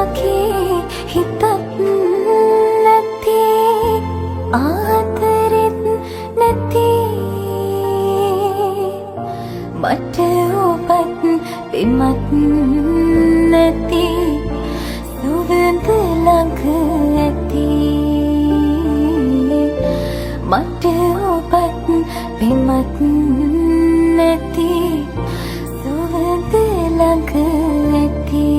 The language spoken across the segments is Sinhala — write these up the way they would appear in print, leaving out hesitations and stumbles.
වගේ හිතත් නැති ආදරෙත් නැති මට ඔබත් පෙමත් නැති සුවඳ ළඟ ඇති මට ඔබත් පෙමත් නැති සුවඳ ළඟ ඇති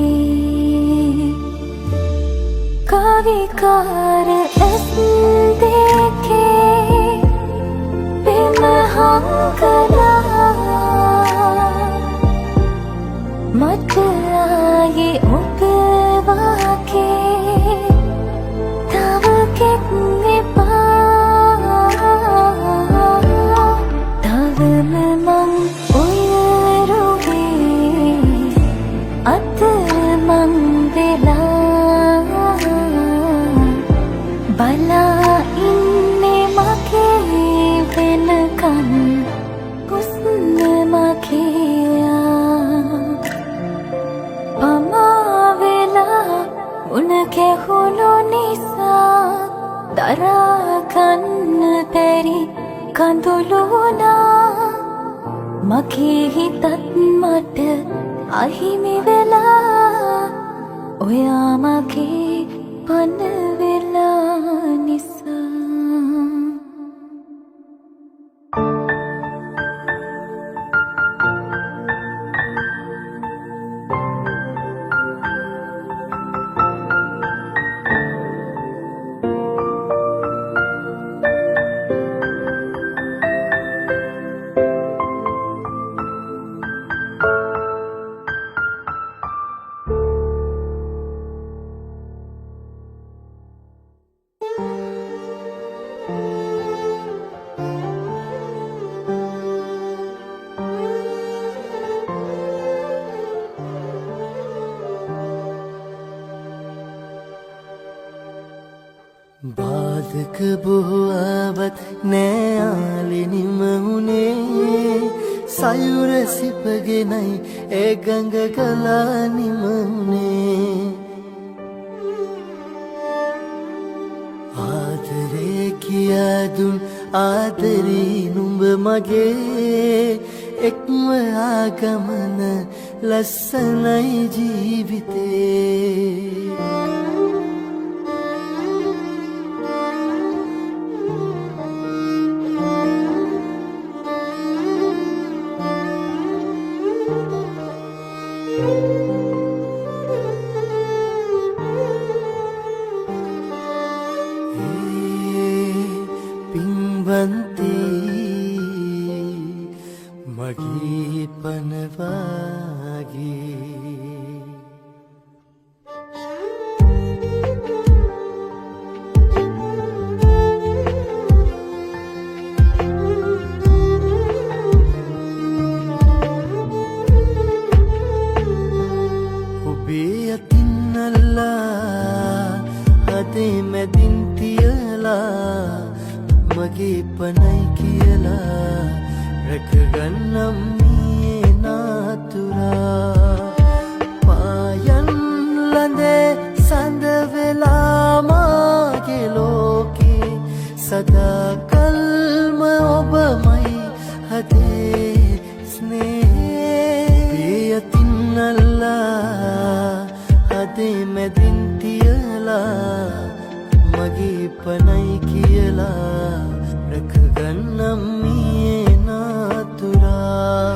කවිකාර ඇස් දෙකේ පෙම හංගලා මට ආයේ ඔබ වගේ තව කෙනෙක් එපා තවම මං ඔය රෝගේ අතරමං වෙලා බලා ඉන්නේ මගේ වෙනකන් හුස්ම මගේ පමා වෙලා උන කැහුණු නිසා දරා ගන්න බැරි කඳුළුනා මගේ හිතත් මට අහිමි වෙලා ඔයා මගේ පන වෙලා නිසා බාධක බොහෝවත් නෑ ආලෙනිම උනේ සයුර සිපගෙනයි ඒ ගඟ ගලා නිම උනේ ආදරේ කියා දුන් ආදරේ නුඹ මගේ එක්ම ආගමන ලස්සනයි ජීවිතේ පින්වන්ති මගේ පනවාගේ ඔබේ අතින් අල්ලා හදේ මැදින් තියලා මගේ පනයි කියලා රැකගන්නම් මේ නාතුරා පායන් ළඳේ සඳ වෙලා මාගේ ලෝකේ සදාකල්ම ඔබමයි හදේ ස්නේහේ යතින් අල්ලා හදේ මැදින් තියලා මගේ පනයි කියලා රැකගන්නම් මේ නාතුරා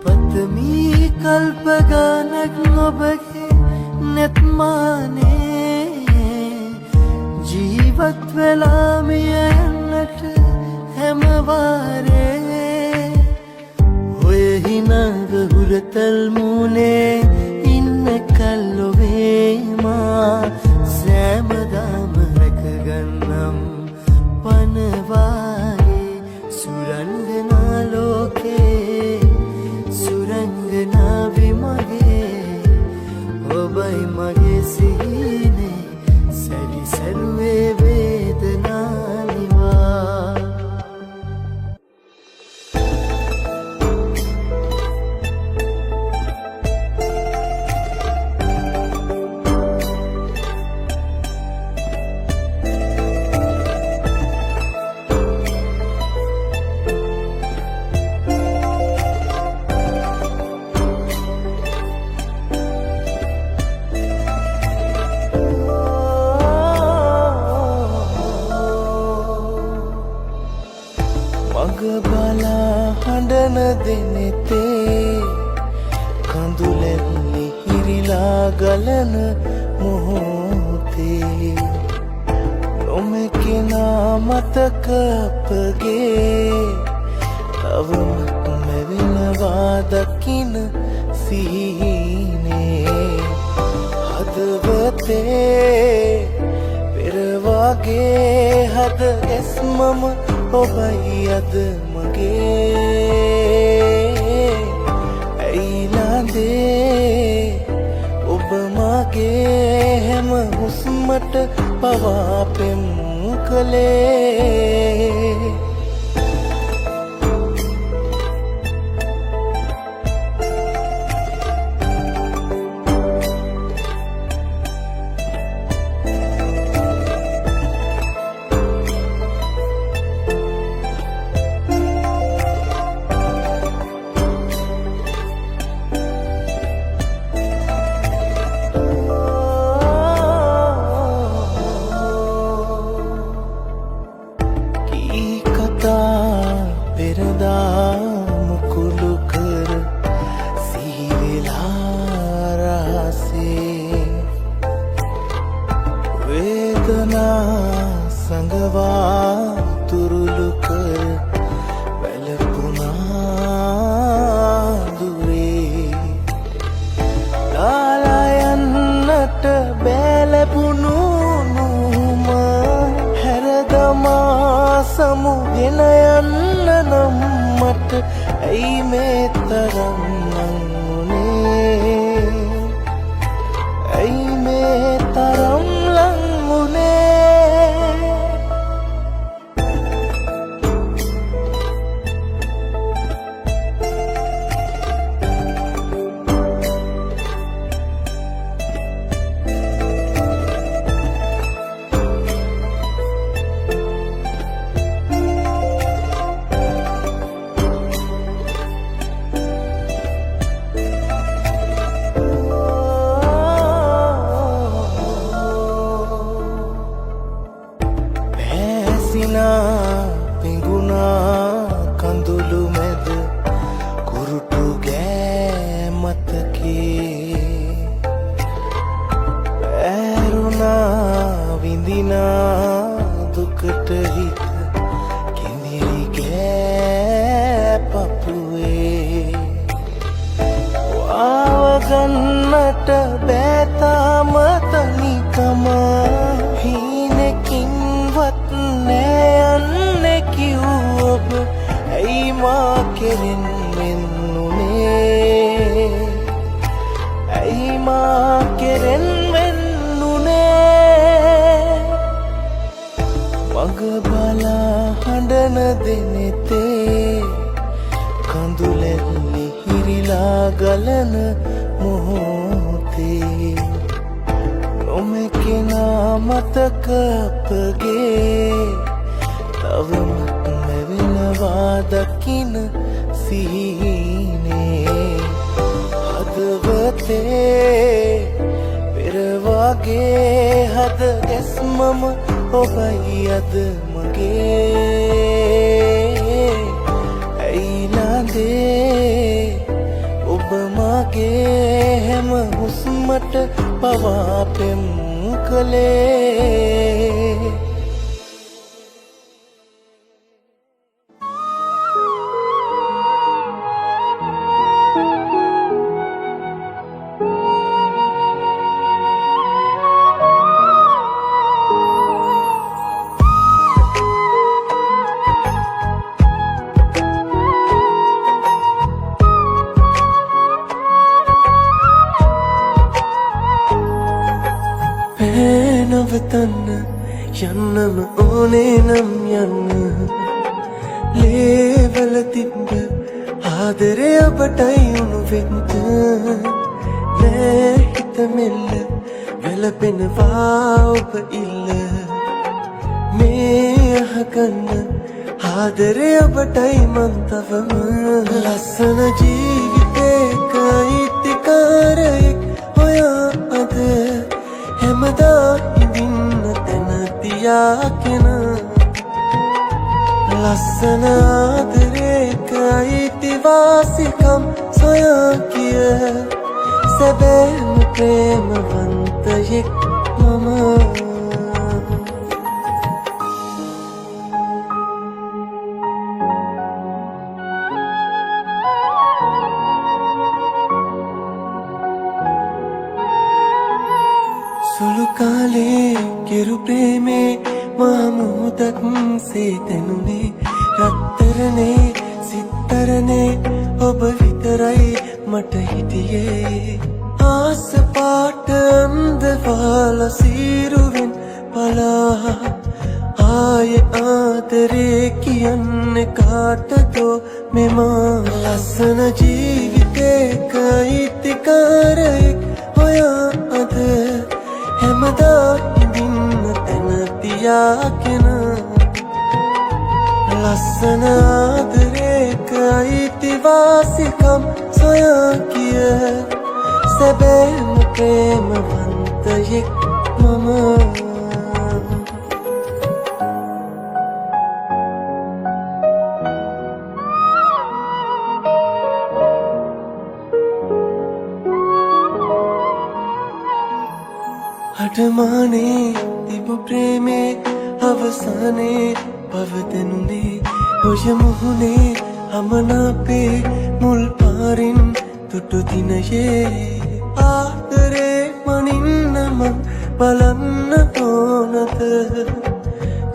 පතමී කල්ප ගානක් නොබගේ නැත්මානේ ජීවත් වෙලා මියන්නට හැමවාරේ ඔය හිනග හුරතල් මුනේ ඉන්න කල්ලොවේමා සෑමදාම රැකගන්නම් පනවාගේ සුරංගනා ලෝකේ සුරංගනාවි මගේ ඔබයි මගේ සිහිනේ කඳුලැල්ලි හිරිලා ගලන මොහොතේ නොමැකෙනා මතක අපගේ තවමත් මැවෙනවා දකින සිහිනේ හදවතේ පෙරවාගේ හද ඇස්මම ඔබයි අද මගේ ඇයිලාදේ ඔබ මගේ හැම හුස්මට පවා පෙම් කළේ මුකුළු කර සිහිවෙලා රහසේ වේදනා සඟවා තුරුළු කර වැළපුනා දුරේ දාලා යන්නට බැලපුණු නුම හැරදමා සමුගෙන යන්න නම් මට ඇයි මේ තරම් ලං ඇයි මේ තරම් ලං පිඟුණා කඳුළු මැද කුරුටු ගෑ මතකේ ඇරුණා විඳිනා දුකට හිත කිඳිරි ගෑ පපුවේ වාවගන්නට බෑතාම තනිකම හීනකින්වත් නෑ කිව්වොබ ඇයි මා කෙරෙන් වෙන්නුනේ ඇයි මා කෙරෙන් වෙන්නුනේ මග බලා හඬන දෙනෙතේ කඳුලැල්ලි හිරිලා ගලන මොහොතේ නොමැකෙනා මතක අපගේ තවමත් මැවෙනවා දකින සිහිනේ හදවතේ පෙරවාගේ හද ඇස්මම ඔබයි අද මගේ ඇයිලාදේ ඔබ මගේ හැම හුස්මට පවා පෙම් කළේ නවතන්න යන්නම ඕනේ නම් යන්න ලේවල තිබ්බ ආදරය ඔබටයි උණු වෙන්න නෑ හිත මෙල්ල වැළපෙනවා ඔබ ඉල්ල මේ අහගන්න ආදරය ඔබටයි මං තවම ලස්සන ජීවිතේක අයිතිකාරයෙක් ඔයා අද හැමදා ඉඳින්න තැන තියාගෙන ලස්සන ආදරේක අයිතිවාසිකම් සොයා කිය සැබෑම ප්‍රේමවන්තයෙක් මම සුළු කාලේ කෙරු ප්‍රේමේ මාමුදක් සේ තැනුනේ රත්තරනේ සිත්තරනේ ඔබ විතරයි මට හිටියේ ආස පාට අන්දවාල සීරුවෙන් පලා ආයේ ආදරේ කියන්නේ කාටදෝ මෙමා ලස්සන ජීවිතේක අයිතිකාරයෙක් හොයා අද හැමදා ඉඳින්න තැන තියාගෙන ලස්සන ආදරේක අයිතිවාසිකම් සොයා ගිය සැබෑම ප්‍රේමවන්තයෙක් මම අඩමානේ තිබු ප්‍රේමේ අවසානේ පවතනුනේ ඔය මුහුණේ අමනාපේ මුල් පාරින් තුටු දිනයේ ආදරේ මනින්න මං බලන්න ඕනද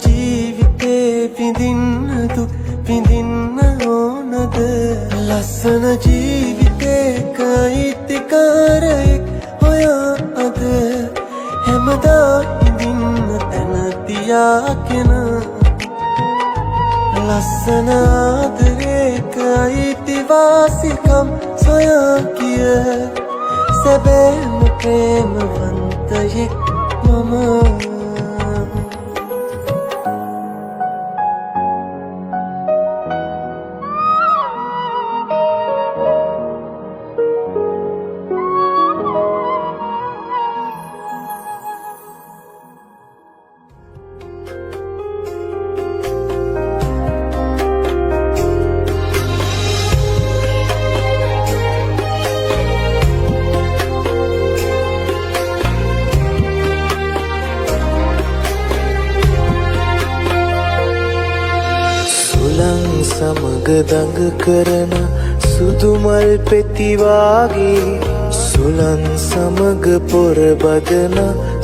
ජීවිතේ විඳින්න දුක් විඳින්න ඕනද ලස්සන ජීවිතේක අයිතිකාරයෙක් හොයා අද හැමදා ඉඳින්න තැන තියාගෙන ලස්සන ආදරේක අයිතිවාසිකම් සොයා ගිය සැබෑම ප්‍රේමවන්තයෙක් මම සමග දඟ කරන සුදුමල් පෙතිවාගේ සුලන් සමග පොර බදන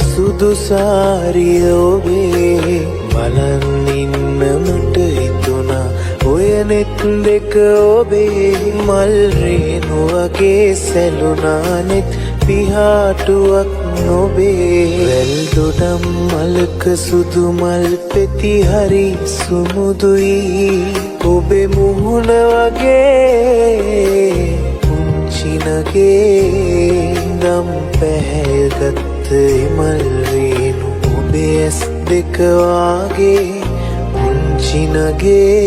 සුදුසාරිය ඔබේ බලන් ඉන්න මට හිතුණා ඔය නෙත් දෙක ඔබේ මල් රේණු වගේ සැලුණා නෙත් පිහාටුවක් නොබේ වැල් දොඩම් මලක සුදු මල් පෙති හරි සුමුදුයි ඔබේ මුහුණ වගේ පුංචිනගේ දම් පැහැල්ගත්ත එමල් රේණු ඔබේ ඇස් දෙක වාගේ පුංචිනගේ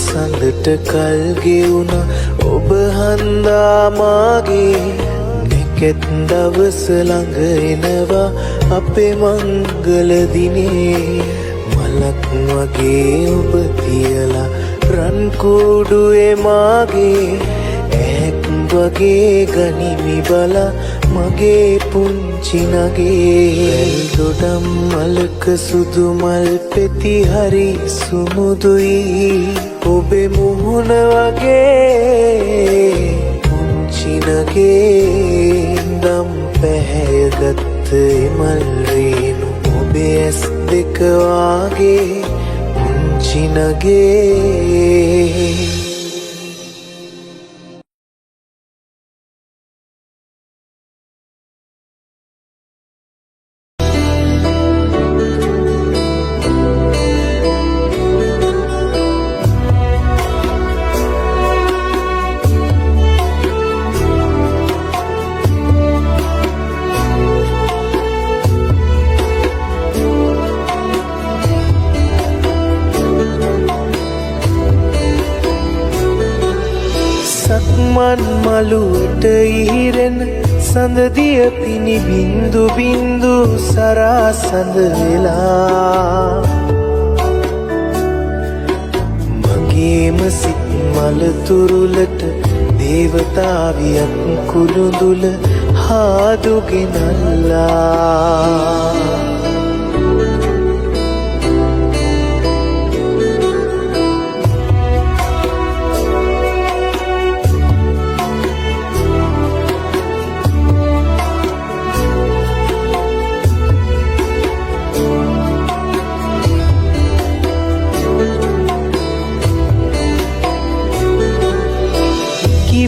සඳට කල් ගෙවුණ ඔබ හන්දා මාගේ නෙකෙත් දවස ළඟ එනවා අපේ මංගල දිනේ මලක් වගේ ඔබ තියලා රන් කුඩුවේ මාගේ ඇක් වගේ ගනිමි බලා මගේ පුංචි නගේ දොඩම් මලක සුදු මල් පෙති හරි සුමුදුයි ඔබේ මුහුණ වගේ පුංචි නගේ දම් පැහැයගත්ත එමල් රේණු ඔබේ ඇස් දෙක වාගේ පුංචි නගේ සුමන් මළුවට ඉහිරෙන සඳදිය පිණි බින්දු බින්දු සරාසඳ වෙලා මගේම සිත් මල තුරුලට දේවතාවියක් කුළුඳුල හාදුගෙනල්ලා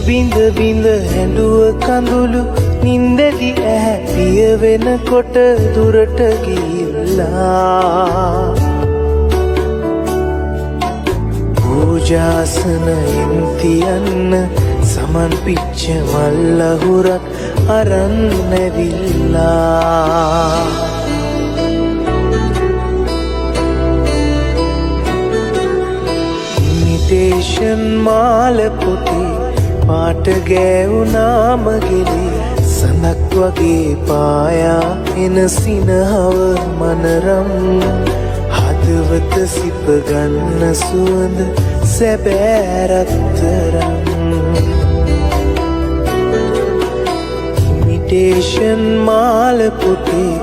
බිඳ බිඳ හැඬුව කඳුළු නින්දදි ඇහැ පිය වෙනකොට දුරට ගිහිල්ලා පූජාසනයෙන් තියන්න සමන් පිච්ච මල් අහුරක් අරන් නැවිල්ලා ඉමිටේෂන් මාල පොතේ පාට ගෑවුනාම ගෙලි සඳක් වගේ පායා එන සිනහව මනරම් හදවත සිප ගන්න සුවඳ සැබෑරත්තරම් ඉමිටේෂන් මාල පොතේ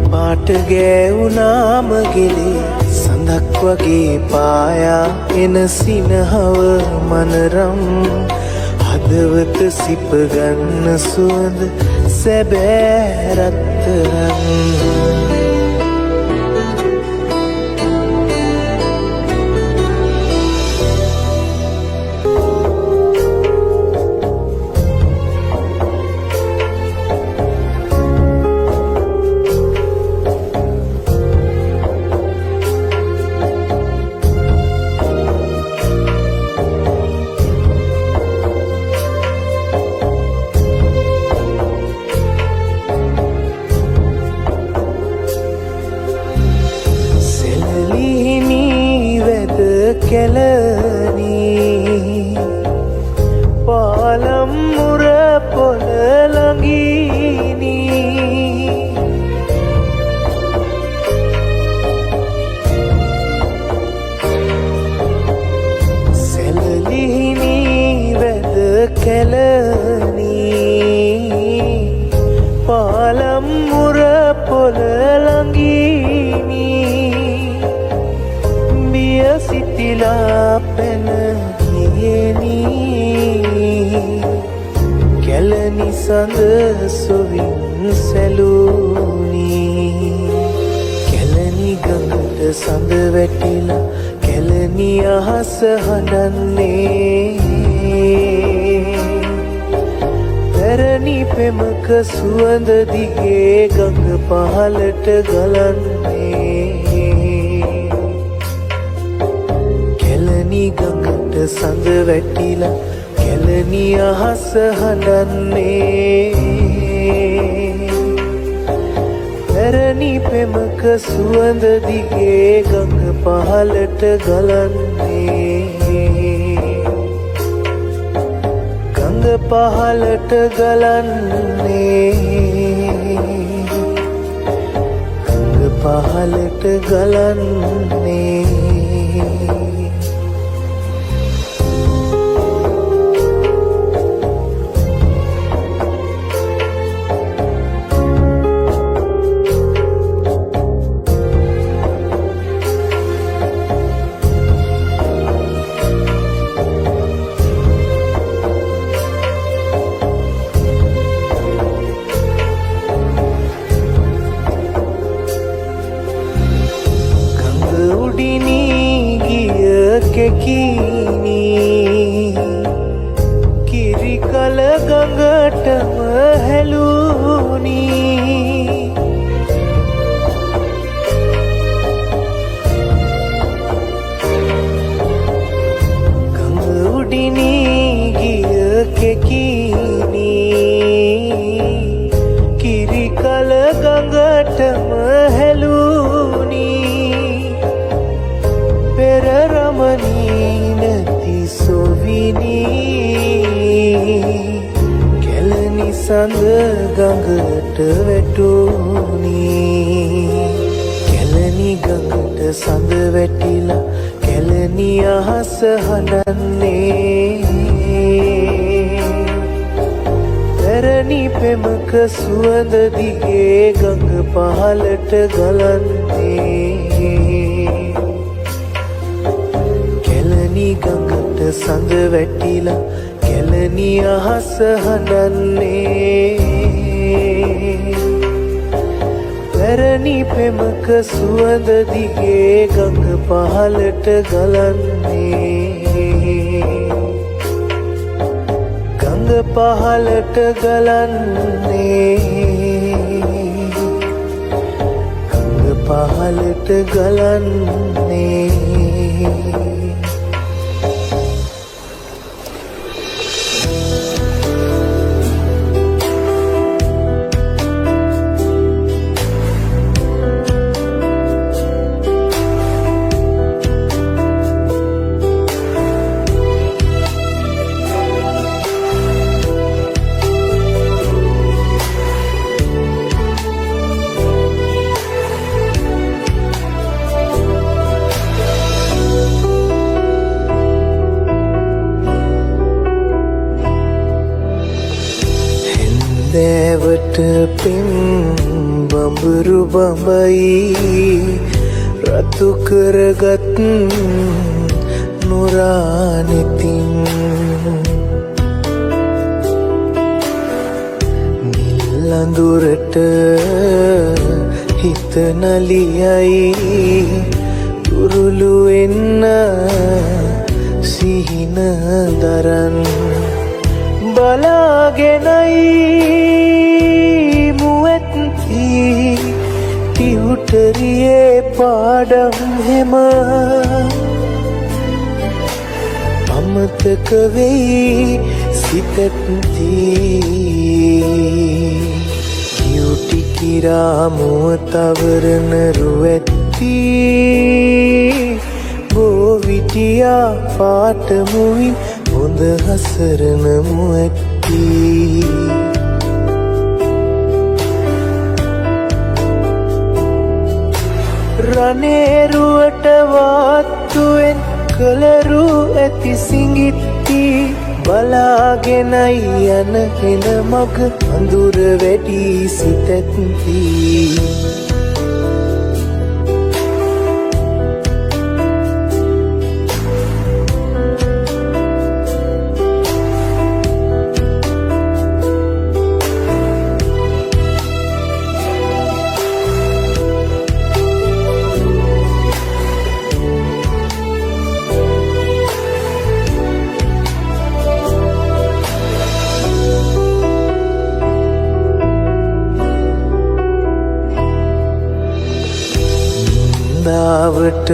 පාට ගෑවුනාම ගෙලි සඳක් වගේ පායා එන සිනහව මනරම් හදවත සිප ගන්න සුවඳ සැබෑරත්තරම් කෙලනී පාලම් මුර පොළ ළඟිනී සෙලලිහිනී වැද කෙලනී පාලම් මුර පොළ ළඟිනී සිතිලා පැන ගියනී කැලණි සඳ සොවින් සැලුනී කැලණි ගඟට සඳ වැටිලා කැලණි අහස හඬන්නේ පැරණි පෙමක සුවඳ දිගේ ගඟ පහළට ගලන්නේ ගඟට සඳ වැටිලා කැලණි අහස හඬන්නේ පැරණි පෙමක සුවඳ දිගේ ගඟ පහළට ගලන්නේ ගඟ පහළට ගලන්නේ ගඟ පහළට ගලන්නේ කිරි කල ගඟටම හැලුනී ගඟ උඩිනී ගිය කෙකිනී කිරි කල ගඟටම හැලුනී පෙර රමණී නැති සොවිනී සඳ ගඟට වැටුණී කැලණි ගඟට සඳ වැටිලා කැලණි අහස හඬන්නේ පැරණි පෙමක සුවඳ දිගේ ගඟ පහළට ගලන්නේ කැලණි ගඟට සඳ වැටිලා කැලණි අහස හඬන්නේ පැරණි පෙමක සුවඳ දිගේ ගඟ පහළට ගලන්නේ ගඟ පහළට ගලන්නේ ගඟ පහළට ගලන්නේ දෑවට පෙම් බඹරු බඹයි රතු කරගත් නුරානෙතින් නිල් අඳුරට හිත නලියයි තුරුළු එන්න සිහින දරන් බලාගෙනයි මුවැත්ති ටියුටරියේ පාඩම් හෙම අමතක වෙයි සිතැත්ති ටියුටි කිරා මුව තවරන රුවැත්ති බෝවිටියා පාටමුවින් හොඳ හසරන මුවැත්ති රනේරුවට වාත්තුවෙන් කලරු ඇති සිඟිත්ති බලාගෙනයි යන හෙන මග අඳුර වැඩි සිතැත්ති දාවට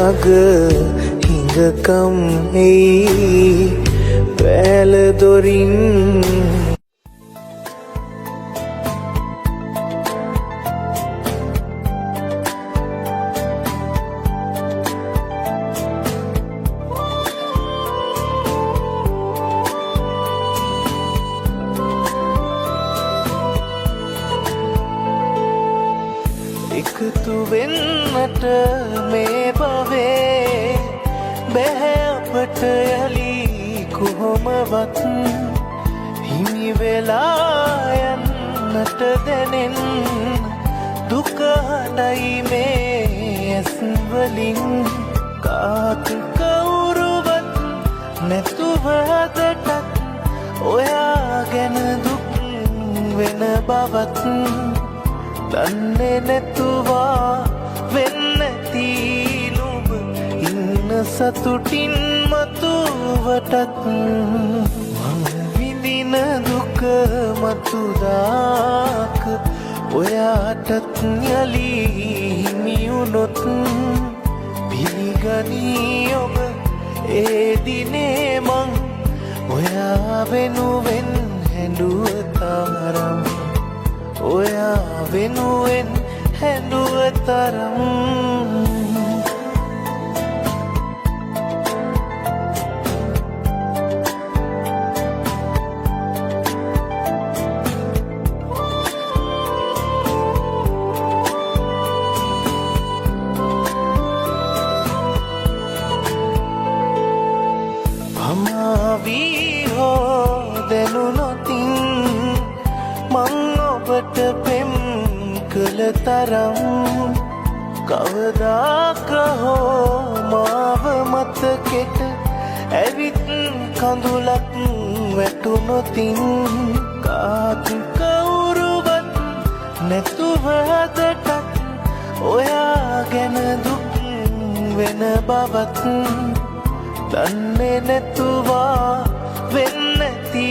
අග හිඟකම් එයි පෑල දොරින් එකතු වෙන්නට මේ භවේ බැහැ අපට යලි කොහොමවත් හිමි වෙලා යන්නට දැනෙන් දුක හඬයි මේ ඇස් වලින් කාට කවුරුවත් නැතුව අදටත් ඔයා ගැන දුක් වෙන බවත් දන්නේ නැතුවා වෙන්නති නුඹ ඉන්න සතුටින් මතුවටත් මම විඳින දුක මතුදාක ඔයාටත් යලි හිමියුනොත් පිළිගනී ඔබ ඒ දිනේ මං ඔයා වෙනුවෙන් හැඬුව තරම් ඔයා වෙනුවෙන් හැඬුව තරම් කලතරම් කවදාක හෝ මාව මතකෙට ඇවිත් කඳුලක් වැටුනොතින් කාත් කවුරුවත් නැතුව හදටත් ඔයා ගැන දුක් වෙන බවත් දන්නේ නැතුවා වෙන්නැති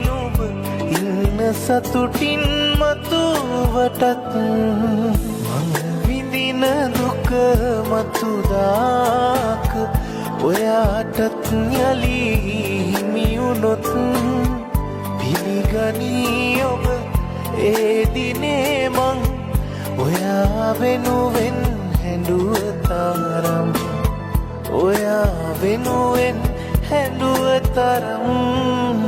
නුඹ ඉන්න සතුටින් මතුවටත් මං විඳින දුක මතුදාක ඔයාටත් යලි හිමියුනොත් පිළිගනී ඔබ ඒ දිනේ මං ඔයා වෙනුවෙන් හැඬුව තරම් ඔයා වෙනුවෙන් හැඬුව තරම්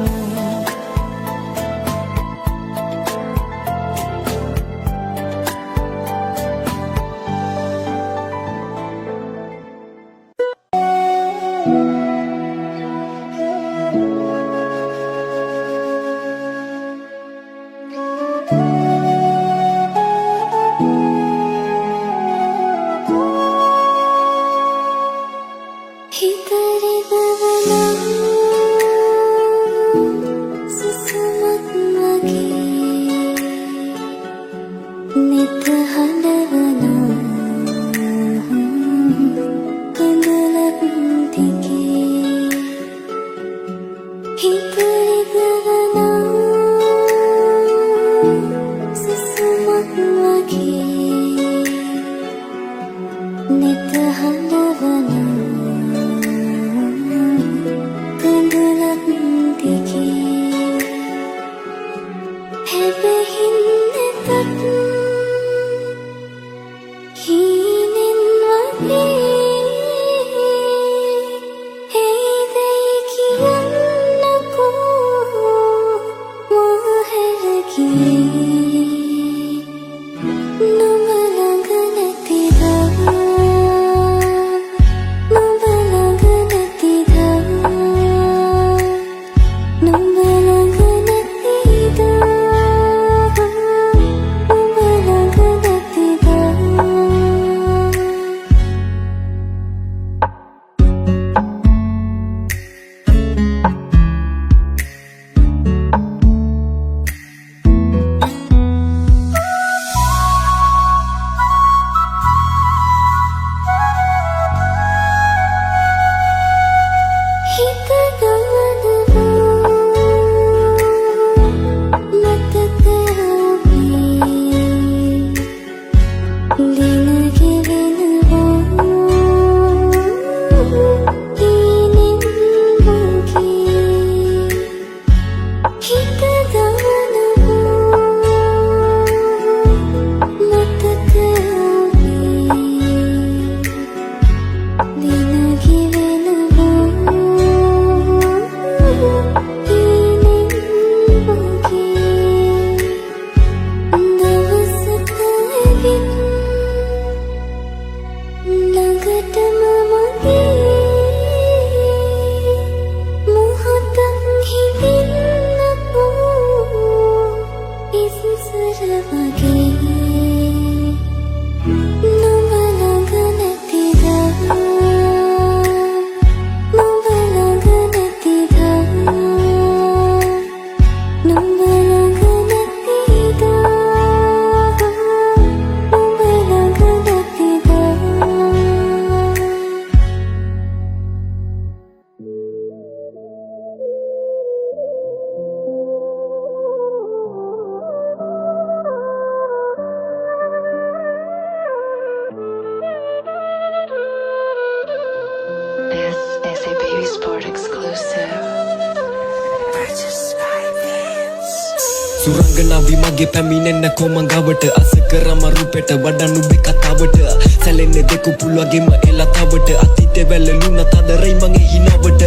සුරංගනාවි මගේ පැමිණෙන්න කොමංගවට අස කරම රුපෙට වඩා නුඹේ කතාවට සැලෙන්නේ දෙකු පුළුවගේම එලතාවට අතීතේ වැළලුණ තදරයි මගේ හිනාවට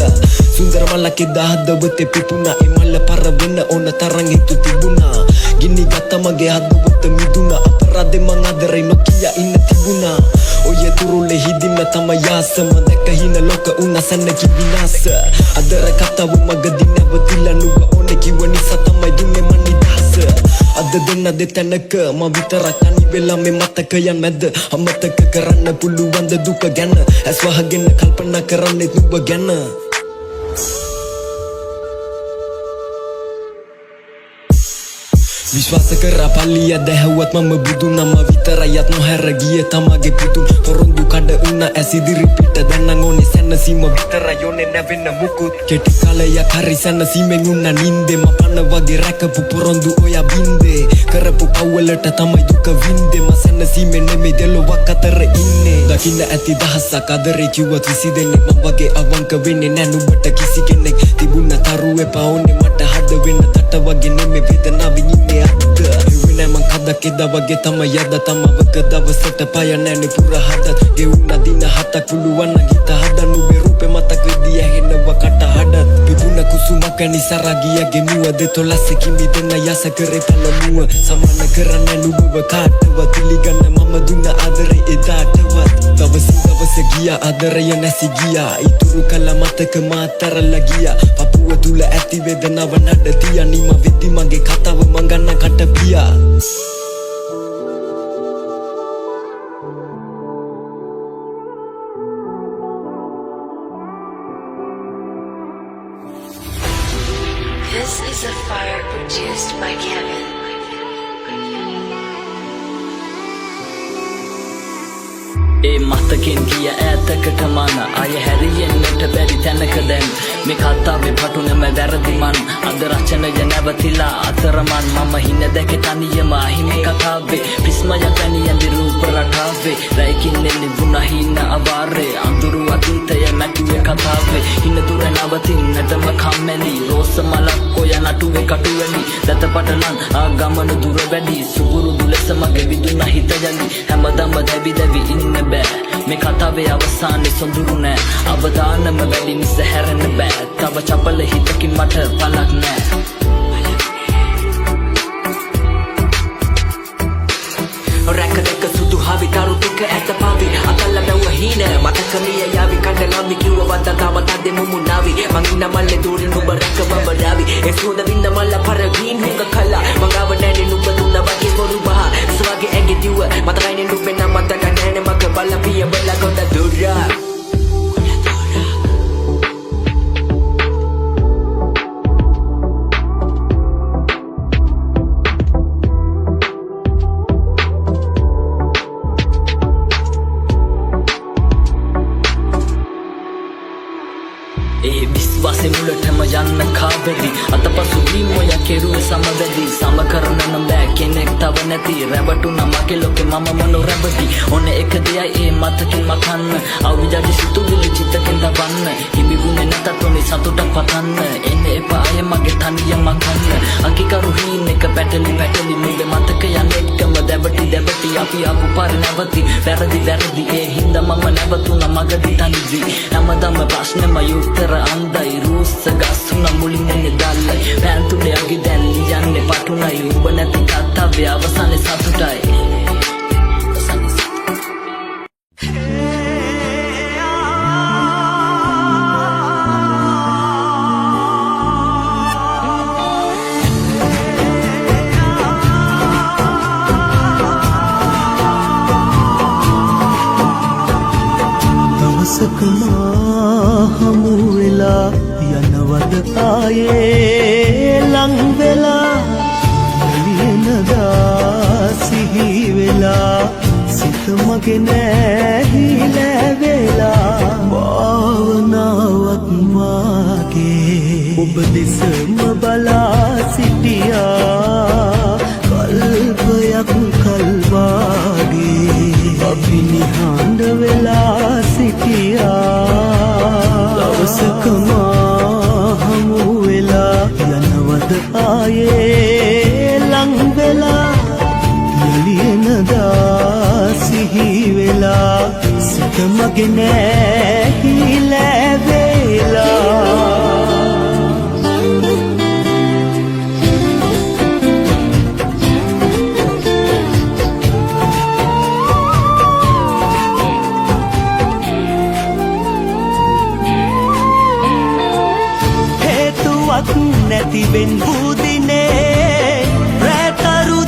සුන්දර මලකේ දහදවතේ පිපුණා ඒ මල්ල පර වෙන්න ඕන තරම් හිතු තිබුණා ගිනි ගත්ත මගේ හදවත මිදුණා අපරාධේ මං අදරේ නොකිය ඉන්න තිබුණා ඔය තුරුලේ හිදින්න තමයි යාසම දැක හින ලෝක උනසන්න කිවිනාස අදර කතාව මගදී නැවතිලා නුඹ ඕනේ කිව්ව නිසා තමයි දුන්නේ මන් නිදහස අද දෙන්න දෙතැනක ම විතරක් තනි වෙලා මේ මතකයන් මැද අමතක කරන්න පුළුවන්ද දුක ගැන ඇස් වහගෙන කල්පනා කරන්නේ නුඹ ගැන විශ්වාස කරා පල්ලිය දැහැව්වත් මම බුදු නම විතරයත් නොහැර ගියේ තමගේ පුතුන් පොරොන්දු කඩ උන ඇසිදිරි පිට දැන් නම් ඕනේ සැනසීම විතරයි ඕනේ නැවෙන්න මුකුත් කෙටි කාලයක් හරි සැනසීමෙන් උන්න නින්දේ මම පන වගේ රැකපු පොරොන්දු ඔයා බින්දේ කරපු පව්වලට තමයි දුක වින්දේ මම සැනසීමෙන් නෙමෙයි දෙලොවක් අතර ඉන්නේ දකින්න ඇති දහසක් අදරේ කිව්වත් විසි දෙනෙක් මම වගේ අවංක වෙන්නේ නෑ නුඹට කිසි කෙනෙක් තිබුණ තරුවේ පාවුනේ මට හද වෙන්න තට වගේ නෙමෙයි වේදනාවෙන් ඉන්නේ වෙන මං කදක් එදා වගේ තමයි යද තමවක දවසට පය නෑනේ පුර හදත් ගෙවුණ දින හතක් පුළුවන් ගීත හදන්න උඹේ රූපේ මතක වෙදී ඇහෙනවා කට හඩත් පිපුණ කුසුමක නිසරගියගේ මුව දෙතොලස කිමි දෙන්න යස කරේ පළමුව සමාන කරන්න නුඹව කාටවත් පිළිගන්න මම දුන්න ආදරේ එදාටවත් දවස ගියා ආදරය නැසි ගියා ඉතුරු කල මතක මාතරලා ගියා පපුව තුල ඇති වේදනාව නඩ තියා නිම වෙද්දි මගේ කතාව මං ගන්න කට පියා This is a fire produced by Kevin. ඒ මතකෙන් ගිය ඈතකට මන අය හැරියෙන්නට බැරි තැනක දැන් මේ කතාවේ පටුනම වැරදි මන් අද රචනය නැවතිලා අතරමන් මම හින දැක තනියම අහිමි කතාවේ ප්‍රිස්මය පැනියන්දි රූප රටාවේ රැකින් නිබුණ හින අවාරේ අඳුරු අතීතය මැටුවේ කතාවේ හින දුර නවතින්නටම කම්මැලි රෝස මලක් ඔය නටුවේ කටුවැලි දතපටලන් ආගමන දුර වැඩි සුගුරු දුලස මගේ විදුන හිත යලි හැමදම දැවි දැවි ඉන්න මේ කතාවේ අවසානේ සොඳුරු නෑ අවදානම වැඩි නිස හැරෙන්න බෑ තව චපල හිතකින් මට පලක් නෑ රැක දෙක සුදු හවි තරු ටික ඇත පාවි අතල්ල බැව්ව හීන මතක මිය යාවි කඩලාමි කිව්ව වන්ද තාමත් අදේ මුමුණාවි මං ඉන්න මල්ලේ දూరి නුඹ රැකවම ඩාවි ඒ සුවඳ විඳ මල්ල පරගීන් හුඟ කලා මගාව නැනේ නුඹ දුන්න වගේ බොරු බහ සුවගේ ඇඟේ දිව මතකයිනේ නුඹේ නම් මතක නැනේ මග බල පිය බල ගොඩ දුරා විශ්වාසේ මුලටම යන්න කාවැදි අතපසු වීමොය කෙරුවේ සමවැදි සම කරන්න බෑ කෙනෙක් තව නැති රැවටුනා මගේ ලෝකේ මම මොනෝ රැවටි ඔන්න එක දෙයයි ඒ මතකින් මකන්න අවුජාටි සිතුවිලි චිත්තකින් දවන්න හිමිගුනේ නැතත් ඔනේ සතුටක් පතන්න එන්නේ එපා අය මගේ තනියම කන්න අකිකරු හීන එක පැටලි නුඹේ මතක යන්න එක්කම දැවටි අපි ආපු පාර නැවති වැරදි ඒ හින්දා මම නැවතුණා මගදී තනිවි හැමදම ප්‍රශ්නෙම උත්තර අන්දයි රූස්ස ගස්සුන මුලින් එන්නේ දැල්ලයි පෑන්තුලේ අගි දැන් ලියන්නේ පටුනයි උඹ නැති කතාවේ අවසානේ සතුටයි හමු වෙලා යනවද ආයේ ලං වෙලා එළියනදා සිහි වෙලා සිත මගේ නැහිලා වෙලා භාවනාවක් වාගේ ඔබ දෙසම බලා සිටියා කල්පයක් කල්වාගේ අපි නිහඬ වෙලා සිටියා දවසකම හමු වෙලා යනවද ආයේ ලං වෙලා එළියනදා සිහි වෙලා සිත මගේ නැහිලා වෙලා නැතිවෙන් බුදිනේ රැතරු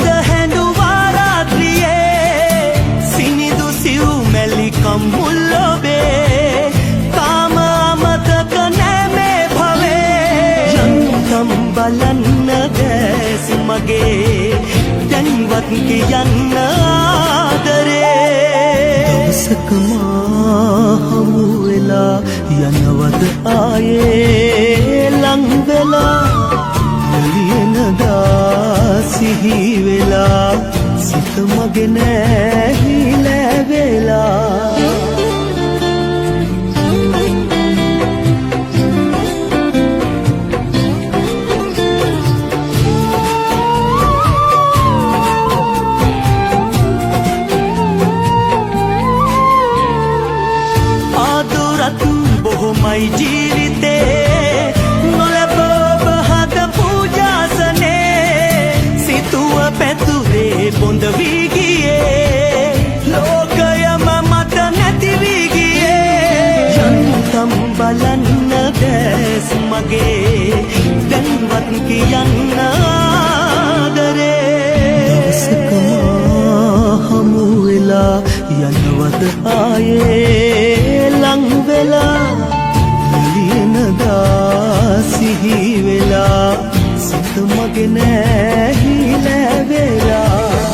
මුල්ලොබේ තාම අමතක නෑ මේ භවේ යන්තම් බලන්න දැසි මගේ දැන්වත් කියන්න ආදරේ දවසක මා හමු වෙලා යනවද ආයේ ලං වෙලා නලියනදා සිහි වෙලා සිත මගේ නැහිලා වෙලා ආදුරත් බොහොමයි ජීවිතේ නොලැබ ඔබ හද පූජාසනේ සිතුව පැතුරේ බොඳ වී ගියේ ලෝකයම මත නැති වී ගියේ යන්තම් බලන්න දැස් මගේ දැන්වත් කියන්න ආදරේ දවසක මා හමු වෙලා යනවද ආයේ ලං වෙලා නලියනදා සිහි වෙලා සිත මගේ නැහිලා වෙලා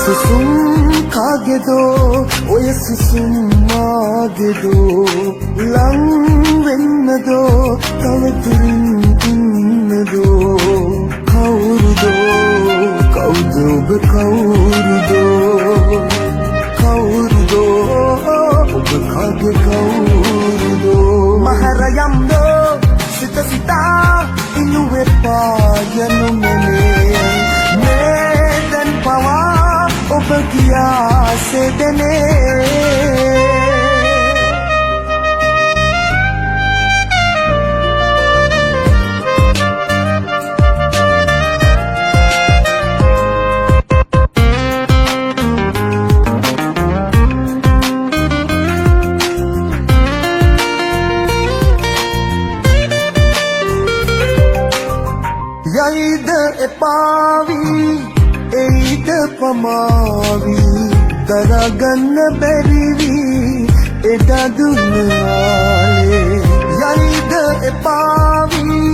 සුසුම් කාගේදෝ ඔය සුසුම් මාගේදෝ ලං වෙන්නදෝ තව දුරින් ඉන්නදෝ කවුරුදෝ කවුද ඔබ කවුරුදෝ කවුරුදෝ ඔබ කාගේ කවුරුදෝ මහරයම්දෝ සිත සිතා ඉනුවෙපා යනු මෙනේ පවා ඔබ කියා සෙදනේ යයිද එපාවී එයිද පමාවී දරගන්න බැරිවී එදා දුන්නාලේ යයිද එපාවී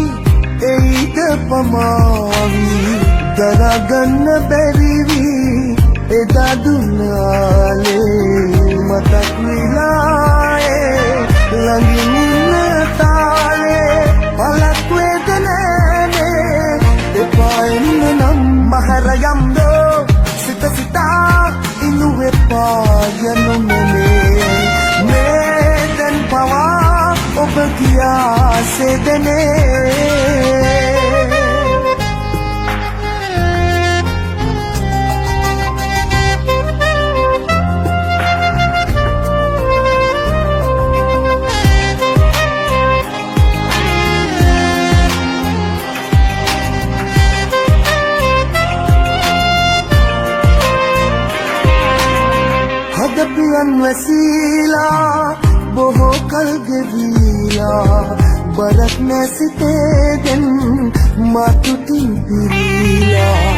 එයිද පමාවී දරගන්න බැරිවී එදා දුන්නාලේ මතක් විලායේ ළඟින් ඉන්න තාලේ පලක් වේදනෑනේ එපා එන්න නම් මහරයම්දෝ සිත සිතා ඉනුවෙපා යනු මේ දැන් පවා ඔබ කියා සෙදනේ හදපියන් වැසීලා බොහෝ කල් ගෙවීලා බරක් නැසිතේදෙන් මතුටින් පිරීලා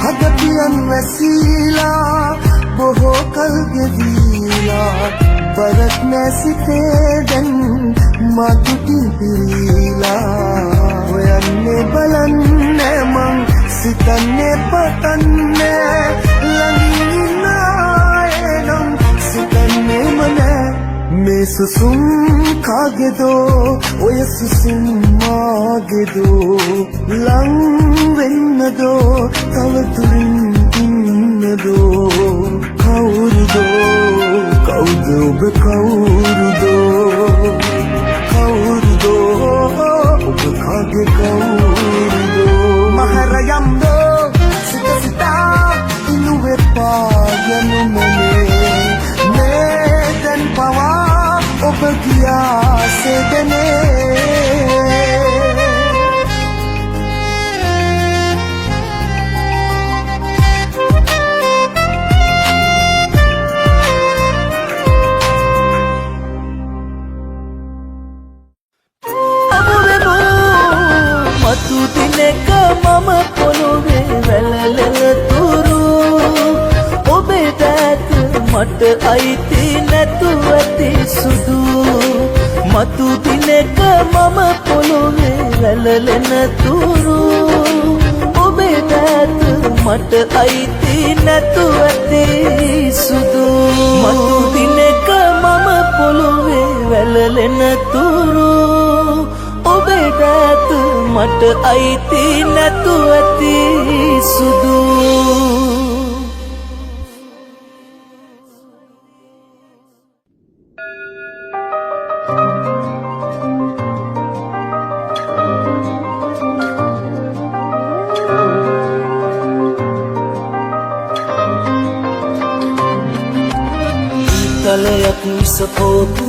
හදපියන් වැසීලා බොහෝ කල් ගෙවීලා බරක් නැසිතේදෙන් මතුටින් පිරීලා හොයන්නේ බලන්නේ මං සිතන්නේ පතන්නේ ළඟින් මේ සුසුම් කාගේදෝ ඔය සුසුම් මාගේදෝ ලං වෙන්නදෝ තව දුරින් ඉන්නදෝ කවුරුදෝ කවුද ඔබ කවුරුදෝ කවුරුදෝ දිනක මම පොළොවේ වැළලෙන තුරු ඔබේ දෑත මට අයිති නැතුව ඇති සුදු මතු දිනක මම පොළොවේ වැළලෙන තුරු ඔබේ දෑත මට අයිති නැතුව ඇති සුදු මතු දිනක මම පොළොවේ වැළලෙන තුරු ඔබේ දෑත මට අයිති නැතුව ඇති සුදු තලයක් විසපෝපු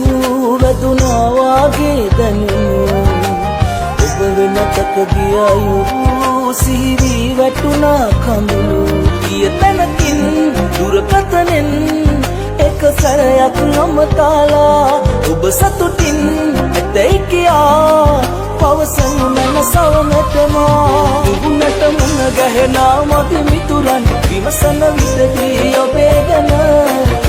වැදුනා වාගේ දැනුණු ඔබ වෙනතක ගියයු සිහිවි වැටුණා කඳුළු ගිය තැනකින් දුරකථනෙන් එක සැරයක් නොමතාලා ඔබ සතුටින් ඇතැයි කියා පවසනු මැන සවනටමා මුහුණට මුණ ගැහෙනා මගේ මිතුරන් විමසන විටදී ඔබේ ගැන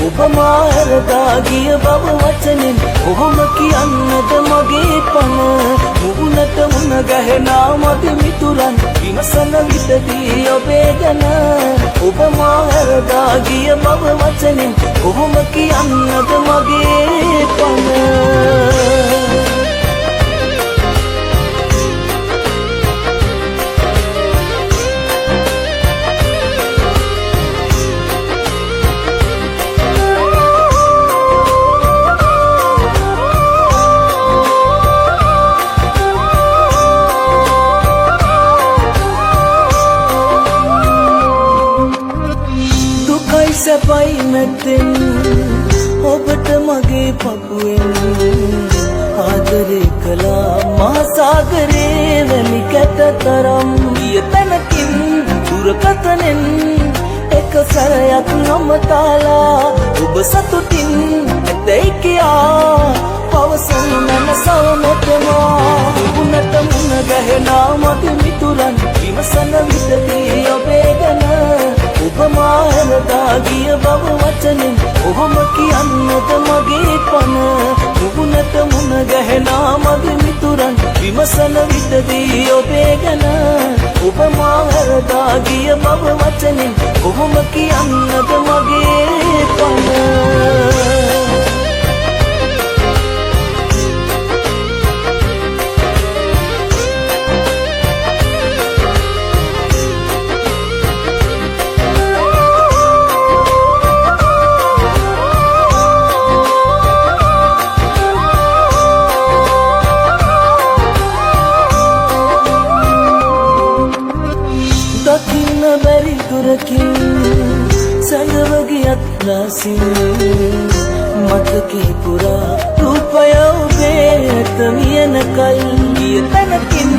ඔබ මා හැරදා ගිය බව වචනෙන් කොහොම කියන්නද මගේ පන මුහුණට මුණ ගැහෙනා මගේ මිතුරන් විමසන විටදී ඔබේ ගැන ඔබ මා හැරදා ගිය බව වචනෙන් කොහොම කියන්නද මගේ පන සැපයි නැත්තෙන් ඔබට මගේ පපුවෙන් ආදරේ කළා මහා සාගරේ වැලි කැට තරම් ගිය තැනකින් දුරකථනෙන් එක සැරයක් නොමතාලා ඔබ සතුටින් ඇතැයි කියා පවසනු මැන සවනටමා මුහුණට මුණ ගැහෙනා මගේ මිතුරන් විමසන විටදී ඔබේ ගැන ඔබ මා හැරදා ගිය බව වචනෙන් කොහොම කියන්නද මගේ පන මුහුණට මුණ ගැහෙනා මගේ මිතුරන් විමසන විටදී ඔබේ ගැන ඔබ මා හැරදා ගිය බව වචනෙන් කොහොම කියන්නද මගේ පන සැඟවගියත් ලාසින් මතකේ පුරා රූපය ඔබේ ඇත මියනකල් ගිය තැනකින්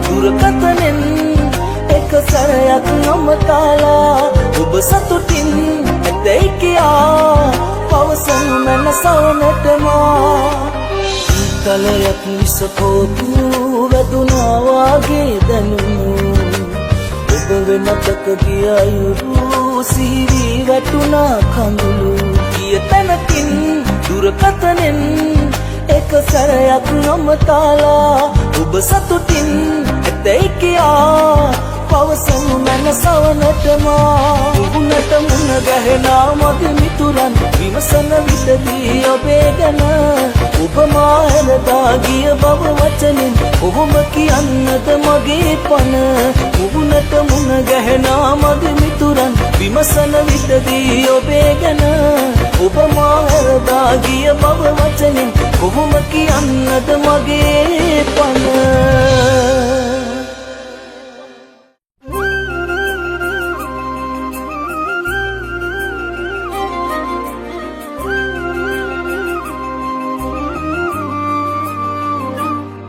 දුරකථනෙන් එක සැරයක් නොමතාලා ඔබ සතුටින් ඇතැයි කියා පවසනු මැන සවනටමා තලයක් විසපෝපු වැදුනා වාගේ දැනුණු ඔබ වෙනතක ගියයු සිහිවි වැටුණා කඳුළු ගිය තැනකින් දුරකථනෙන් එක සැරයක් නොමතාලා ඔබ සතුටින් ඇතැයි කියා පවසනු මැන සවනටමා මුහුණට මුණ ගැහෙනා මගේ මිතුරන් විමසන විටදී ඔබේ ගැන ඔබ මා හැරදා ගිය බව වචනෙන් කොහොම කියන්නද මගේ පන මුහුණට මුණ ගැහෙනා මගේ මිතුරන් විමසන විටදී ඔබේ ගැන ඔබ මා හැරදා ගිය බව වචනෙන් කොහොම කියන්නද මගේ පන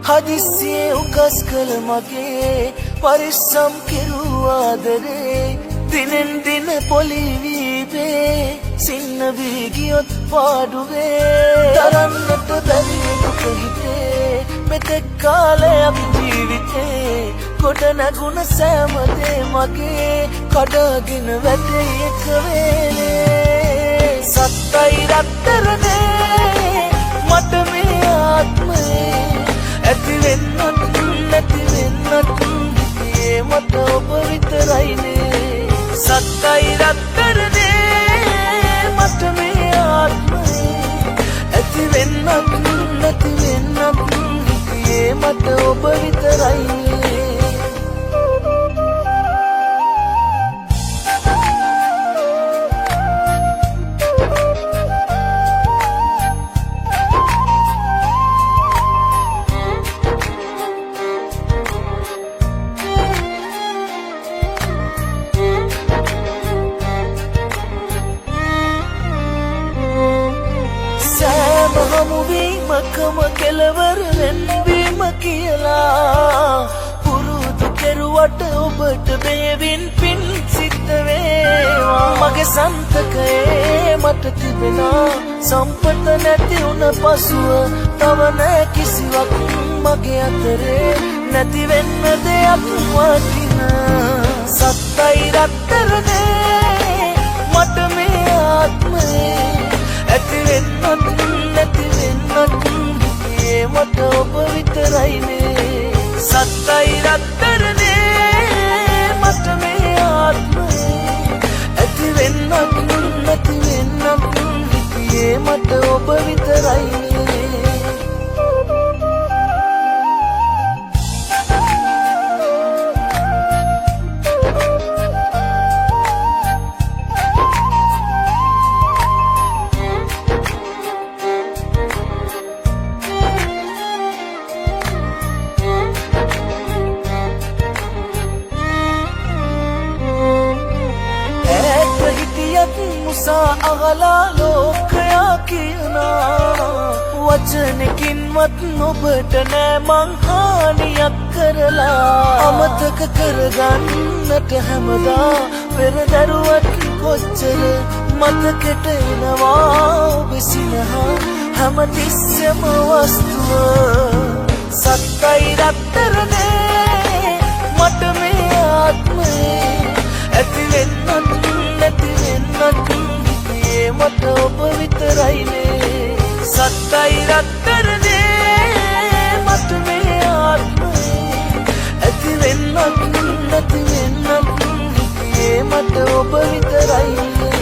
හදිස්සියේ උකස් කළ මගේ පරිස්සම් කෙරූ ආදරේ දිනෙන් දින පොලිවීබේ සින්න වී ගියොත් පාඩුවේ තරන්නට බැරි දුක හිතේ මෙතෙක් කාලයක් ජීවිතේ කොට නැගුණ සෑමදේ මගේ කඩාගෙන වැටේ එක වේලේ සත්තයි රත්තරනේ මට මේ ආත්මේ ඇති වෙන්නත් නැති වෙන්නත් හිතේ මට ඔබ විතරයිනේ සත්තයි රත්තරනේ මට මේ ආත්මේ ඇති වෙන්නත් නැති වෙන්නත් හිතේ මට ඔබ විතරයිනේ මකම කෙලවර වෙන්වීම කියලා පුරුදු කෙරුවට ඔබට බේවින් පින් සිද්ධ වේවා මගේ සන්තකයේ මට තිබෙනා සම්පත නැති වුණ පසුව තව නෑ කිසිවක් මගේ අතරේ නැති වෙන්න දෙයක් වටින සත්තයි රත්තරනේ මට මේ ආත්මේ ඇති වෙන්නත් නැති වෙන්නත් හිතේ මට ඔබ විතරයිනේ සත්තයි රත්තරනේ මට මේ ආත්මේ ඇති වෙන්නත් නැති වෙන්නත් හිතේ මට ඔබ විතරයිනේ අහලා ලෝකයා කියනා වචනකින්වත් නොබට නෑ මං හානියක් කරලා අමතක කරගන්නට හැමදා පෙරදරුවත් කොච්චර මතකෙට එනවා ඔබ සිනහා හැමතිස්සෙම වස්තුව සත්තයි රත්තරනේ මට මේ ආත්මේ ඇති වෙන්නත් නැති වෙන්නත් හිතේ මට ඔබ විතරයිනේ සත්තයි රත්තරනේ මට මේ ආත්මේ ඇති වෙන්නත් නැති වෙන්නත් හිතේ මට ඔබ විතරයිනේ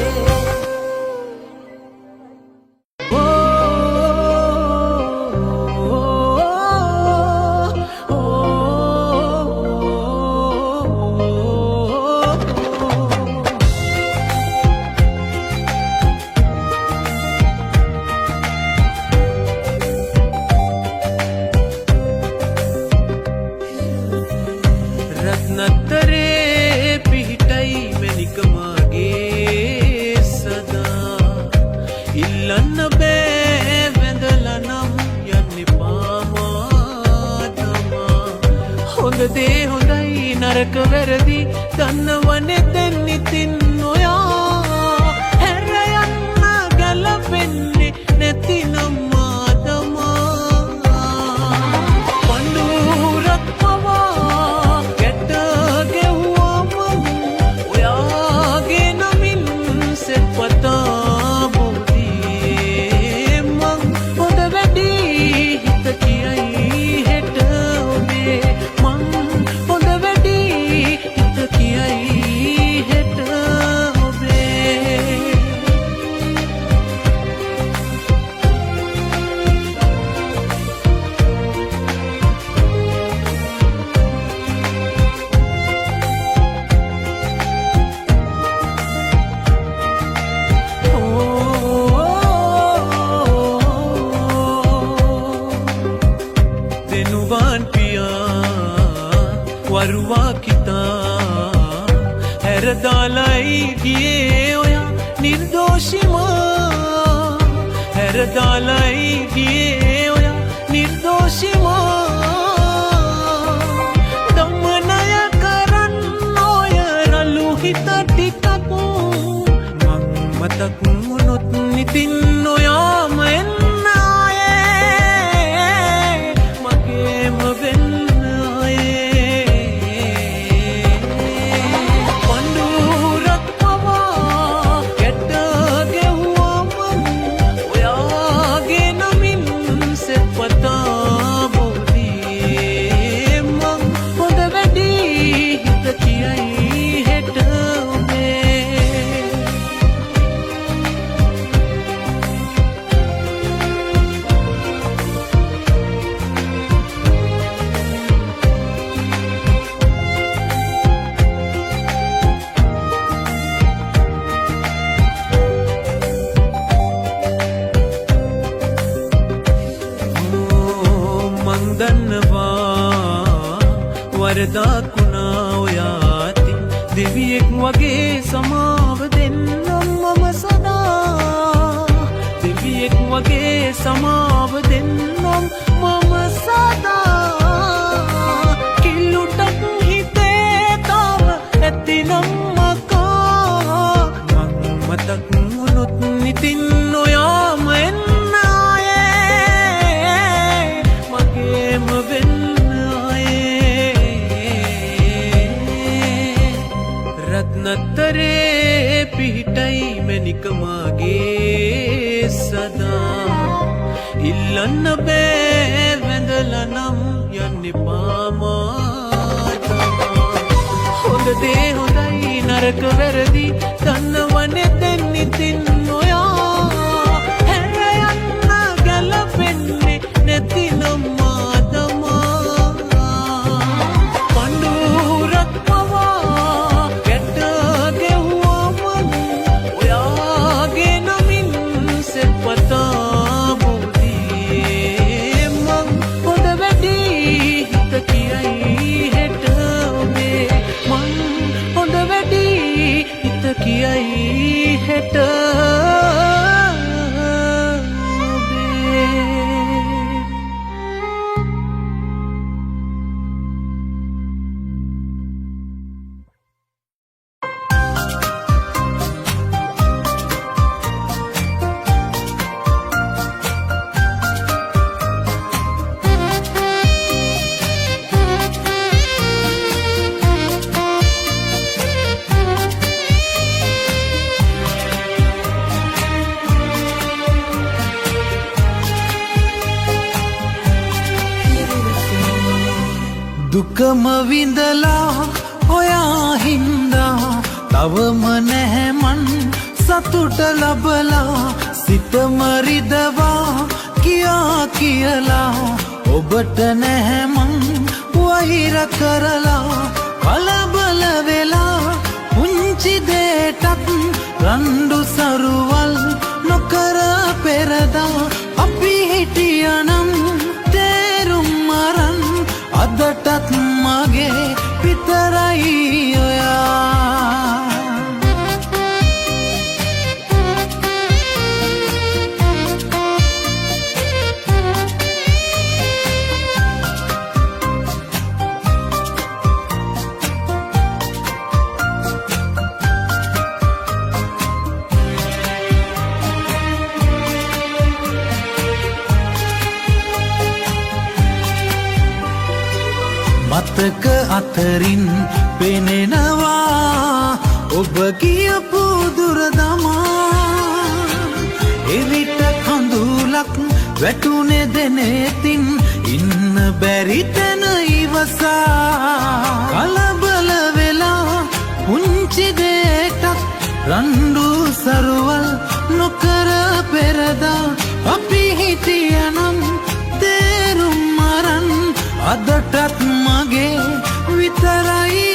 දේ හොඳයි නරක වැරදි දන්නවනේ දැන් ඉතින් ඔයා හැර යන්න ගැලපෙන්නේ නැතිනම් ආදමා පඳුරක් පවා ගැට ගෙව්වම ඔයාගේ නමින් සෙප්පතා බෝදී මං හොඳ වැඩි හිත කියයි හෙට ඔබේ වරුවා කිතා හැරදාලයි ගියේ ඔයා නිර්දෝෂිමා හැරදාලයි ගියේ ඔයා නිර්දෝෂිමා දමනය කරන්න ඔය රළු හිත ටිකක් මං මතක් වුණොත් නිතින් ඔයාම එන්න ආයේ මගේ වරදකුණා ඔයාති දෙවියෙක් වගේ සමාව දෙන්නම් මම සදා දෙවියෙක් වගේ සමාව දෙන්නම් මම සදා කිල්ලුටක් හිතේ තාම ඇතිනම් මකා මං මතක් වුණොත් නිතින් ඔයාම එන්න ආයේ මගේම වෙන්න රත්නතරේ පිහිටයි මැනිකමාගේ සදා ඉල්ලන්න බෑ වැඳලනම් යන්න පාමාතමා හොඳ දේ හොඳයි නරක වැරදි දන්නවනේ දැන් ඉතින් ඔයා හැර යන්න ගැලපෙන්නේ නැතිනම් මාතමා පඬුරක් කියයි හෙට දුකම විඳලා ඔයා හින්දා තවම නැහැ මන් සතුට ලබලා සිතම රිදවා කියා කියලා ඔබට නැහැ මන් වෛර කරලා කලබල වෙලා පුංචි දෙයටත් රණ්ඩු සරුවල් නොකර පෙරදා අපි හිටියනම් තේරුම් අරන් අදටත් මගේ විතරයි ඔයා මතක අතරින් පෙනෙනවා ඔබ කියපු දුරදමා එවිට කඳුලක් වැටුනේ දෙනෙතින් ඉන්න බැරි තැන ඉවසා කලබල වෙලා පුංචි දෙයටත් රණ්ඩු සරුවල් නොකර පෙරදා අපි හිටියනම් තේරුම් අරන් අදටත් මගේ විතරයි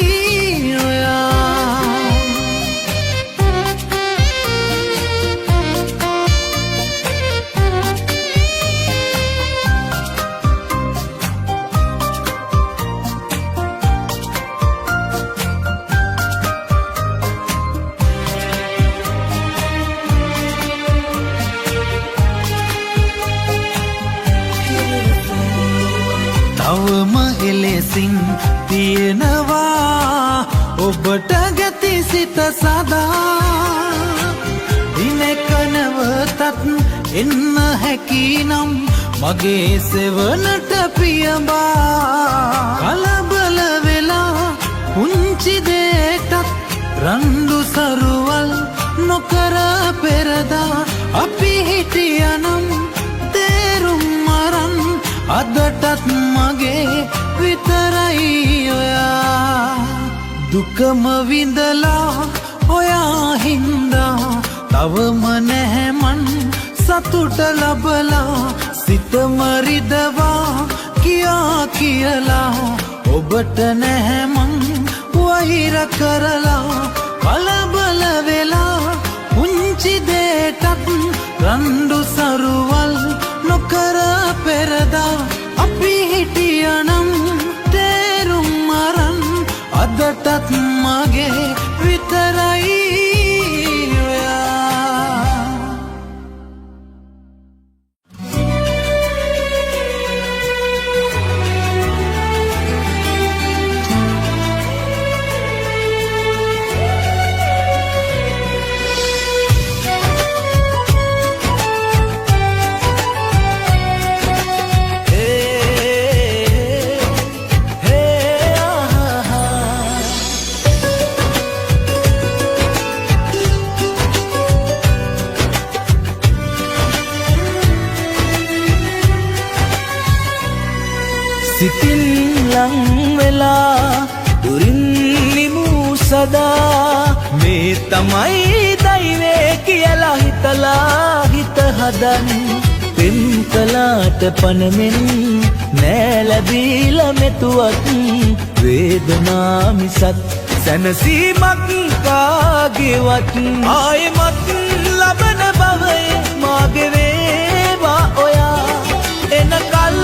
ඔයා තවම එලෙසින් තියෙනවා ඔබට ගැති සිත සදා දිනක නැවතත් එන්න හැකිනම් මගේ සෙවනට පියඹා කලබල වෙලා පුංචි දෙයටත් රණ්ඩු සරුවල් නොකර පෙරදා අපි හිටියනම් තේරුම් අරන් අදටත් මගේ විතරයි ඔයා දුකම විඳලා ඔයා හින්දා තවම නැහැ මන් සතුට ලබලා සිතම රිදවා කියා කියලා ඔබට නැහැ මං වෛර කරලා කලබල වෙලා පුංචි දෙයටත් රණ්ඩු සරුවල් නොකර පෙරදා අපි හිටියනම් තවමටත් මගේ විතරයි ඔයා. සිතින් ලං වෙලා දුරින් නිමූ සදා මේ තමයි දෛවේ කියලා හිතලා හිත හදන් පෙම් කලාට පනමෙන් නෑ ලැබීලා මෙතුවත් වේදනා මිසත් සැනසීමක් කාගේවත් ආයෙමත් ලබන බවය මාගේ වේවා ඔයා එනකල්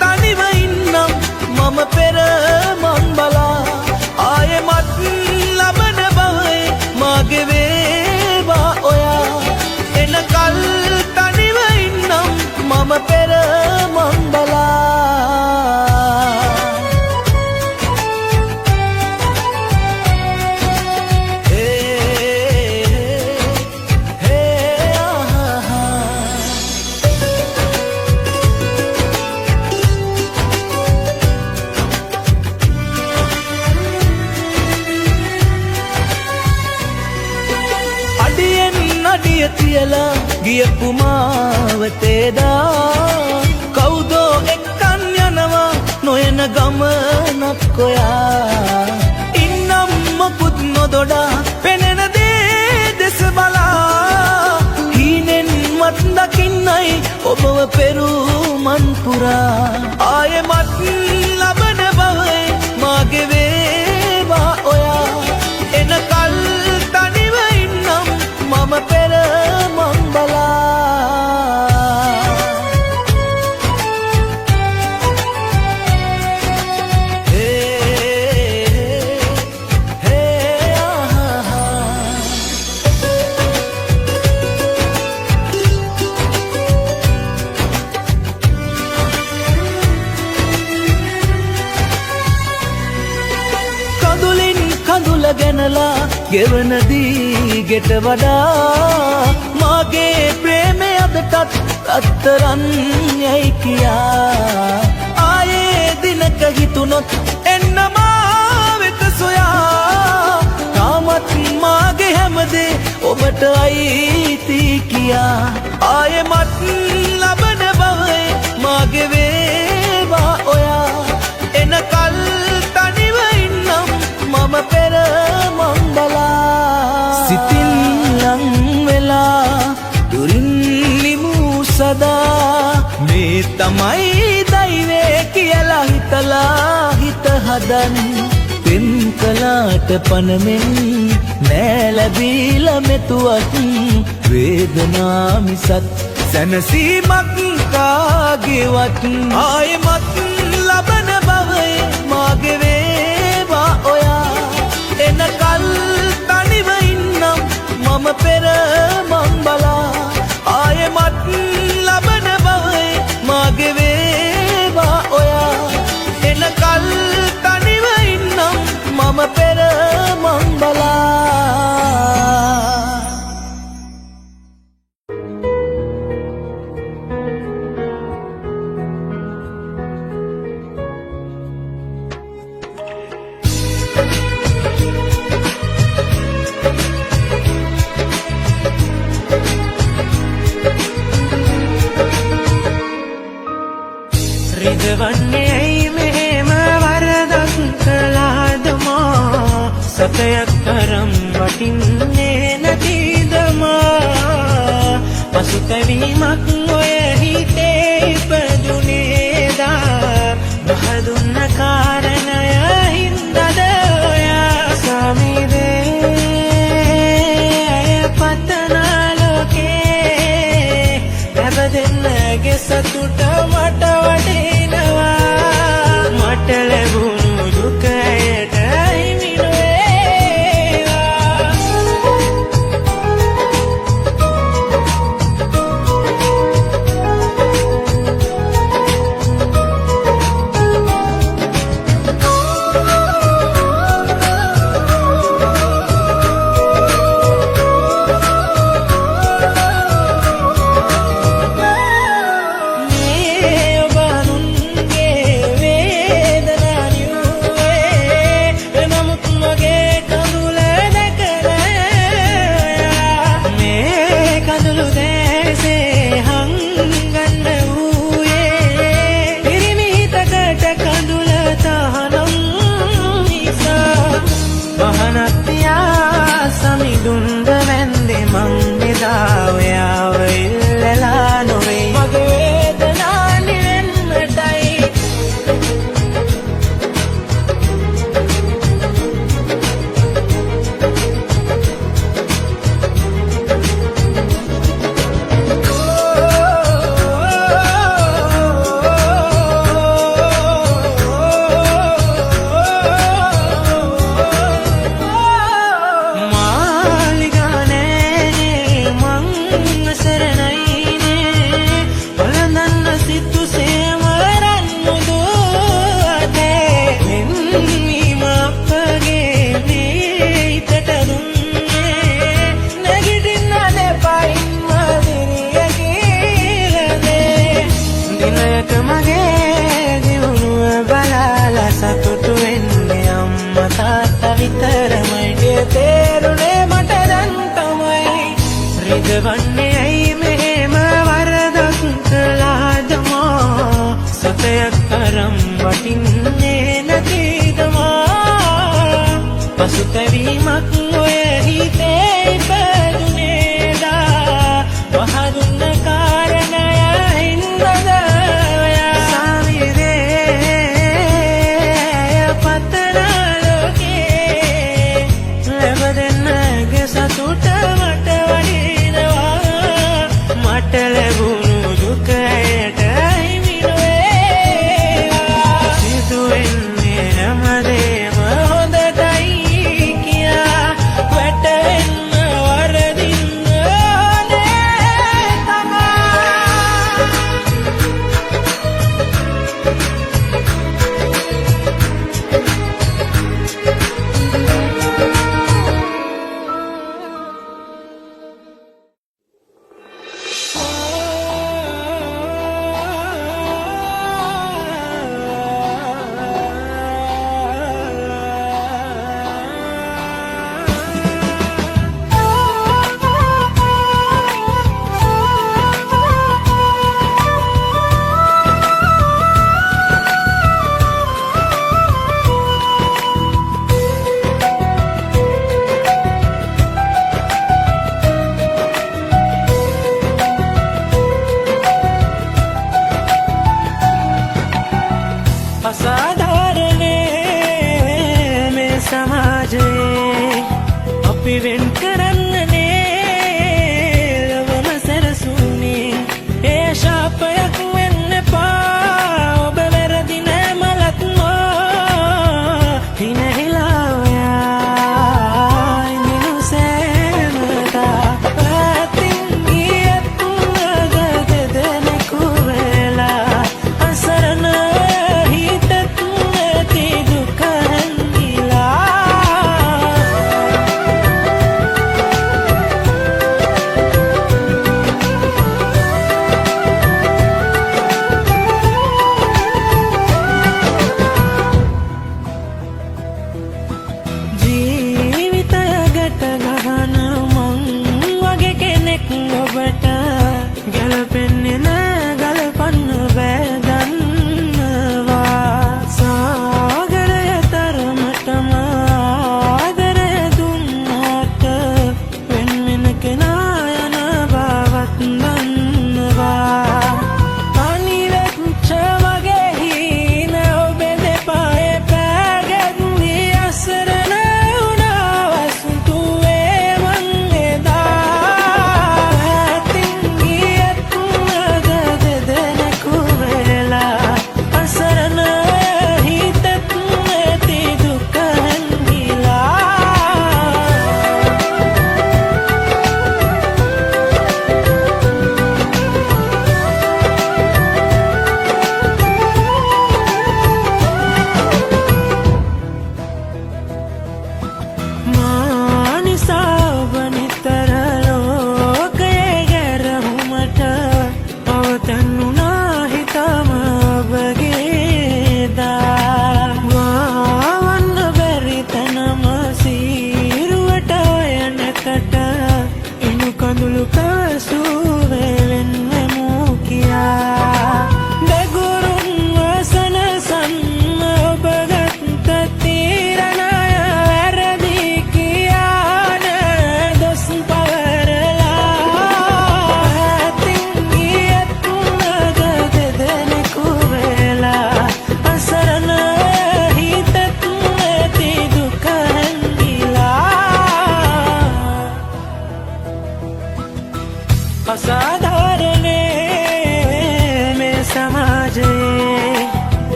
තනිව ඉන්නම් මම පෙර මං බලා ආයෙමත් ලබන බවය මාගේ වේවා ඔයා එනකල් තනිව ඉන්නම් මම පෙර මං බලා තියලා ගියපු මාවතේදා කවුදෝ එක්කන් යනවා නොයන ගමනක් ඔයා ඉන්නම් මොකුත් නොදොඩා පෙනෙන දේ දෙස බලා හීනෙන් මත් දකින්නයි ඔබව පෙරුමන් පුරා ආයෙමත් ලබන බවය මාගේ වේවා ඔයා එනකල් තනිව ඉන්නම් මම පෙර මං බලා කඳුලින් කඳුල ගැනලා ගෙවන දීගෙට වඩා මාගේ ප්‍රේමය අදටත් අත්තරන් යයි කියා ආයේ දිනක හිතුනොත් එන්න මා වෙත සොයා තාමත් මාගේ හැමදේ ඔබට අයිති කියා ආයෙමත් ලබන බවය මාගේ වේවා ඔයා එනකල් තනිව ඉන්නම් මම පෙර මං බලා සිතින් ලං වෙලා දුරින් නිමූ සදා මේ තමයි දෛවේ කියලා හිතලා හිත හදන් පෙම් කලාට පනමෙන් නෑ ලැබීලා මෙතුවත් වේදනා මිසත් සැනසීමක් කාගේවත් ආයෙමත් ලබන බවය මාගේ වේවා ඔයා එනකල් තනිව ඉන්නම් මම පෙර මං බලා ආයෙමත් ලබන බවය මාගේ වේවා ඔයා එනකල් තනිව ඉන්නම් මම පෙර මං බලා රිදවන්නේ ඇයි මෙහෙම වරදක් කළාදමා සතයක් තරම් වටින්නේ නැතිදමා පසුතැවීමක් ඔය හිතේ ඉපදුනේදා මහදුන්න කාරණය හින්දද ඔයා සමිදේ පතනා ලෝකේ හැබදෙන්නගේ සතුට මට වටිනවා මට ලැබුණු දුකයට හිමිනෝ කවදාව යාව ඉල්ලලා නොවේ මගේ වේදනා නිවෙන්නටයි සතුටු වෙන්නේ අම්මා තාත්තා විතරමයි ඒ තේරුනේ මට දැන් තමයි රිදවන්නේ ඇයි මෙහෙම වරදක් කළාද මා සතයක් තරම් වටින්නේ නැතිද මා පසුතැවීමක් ඔය හිතේ ඉපදුනේදා වහදුන්න කාරණය හින්දද සතුට මට වඩිනවා මට ලැබුණු දුකයට හිමි නොවේවා සිදුවෙන්නේ හැමදේම හොඳටයි කියා වැටෙන්න වරදින්න ඕනේ තමා අසාධාරණේ මේ සමාජයේ අපි වෙන් කරන්නනේ ලවම සැරසුනේ ඒ ශාපයක් වෙන්න එපා ඔබ වැරදි නෑ මලත් මා හිනහිලා ඔයා ඉඳිනු සෑමදා ඇතින් ගියත් නග දෙදෙනෙකු වෙලා අසරණ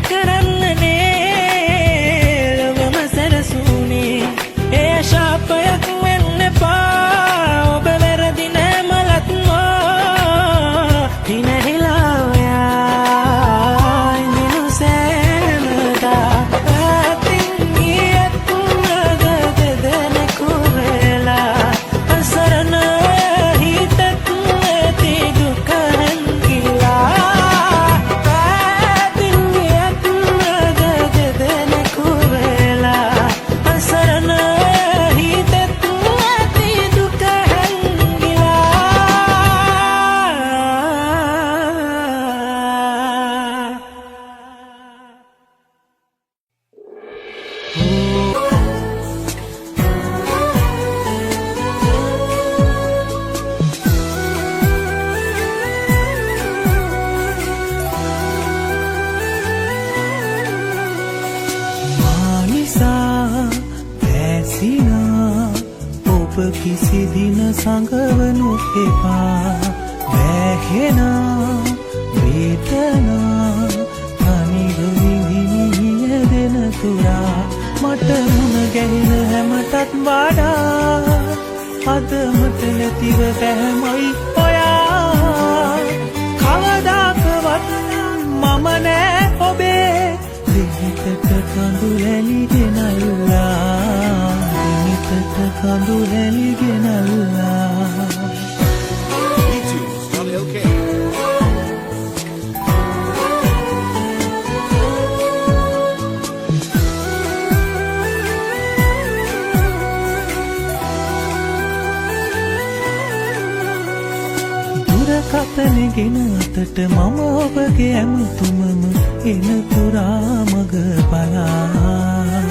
කරන්නනේ ලොවම සැරසුනේ ඒ ශාපයක් වෙන්න එපා ඔබ වැරදි නෑ මලත්මෝ හිනහිලා ඔයා ඉඳිනු සෑමදා ඇතින් ගියත් නද දෙදෙනෙකු වෙලා අසරණ හිතත් නැති දුක හැංගිලා ඇතින් ගියත් නද දෙදෙනෙකු වෙලා අසරණ හිතත් නැති දුක හැංගිලා මානිසා ඇසිනා ඔබ කිසි දින සංගවනු එපා වැහෙනා වේදනා තනිව විඳින දෙන තුරා මට මුණ ගැහෙන හැමටත් වඩා අද මට නැතිව බැහැමයි ඔයා කවදාකවත් මම නෑ ඔබේ දිනිතට කඳු හැලි ගෙනල්ලා දිනිතට කඳු හැලි ගෙනල්ලා දුරකථනගෙන අතට මම ඔබගේ ඇමතුමම එන තුරා මග බලා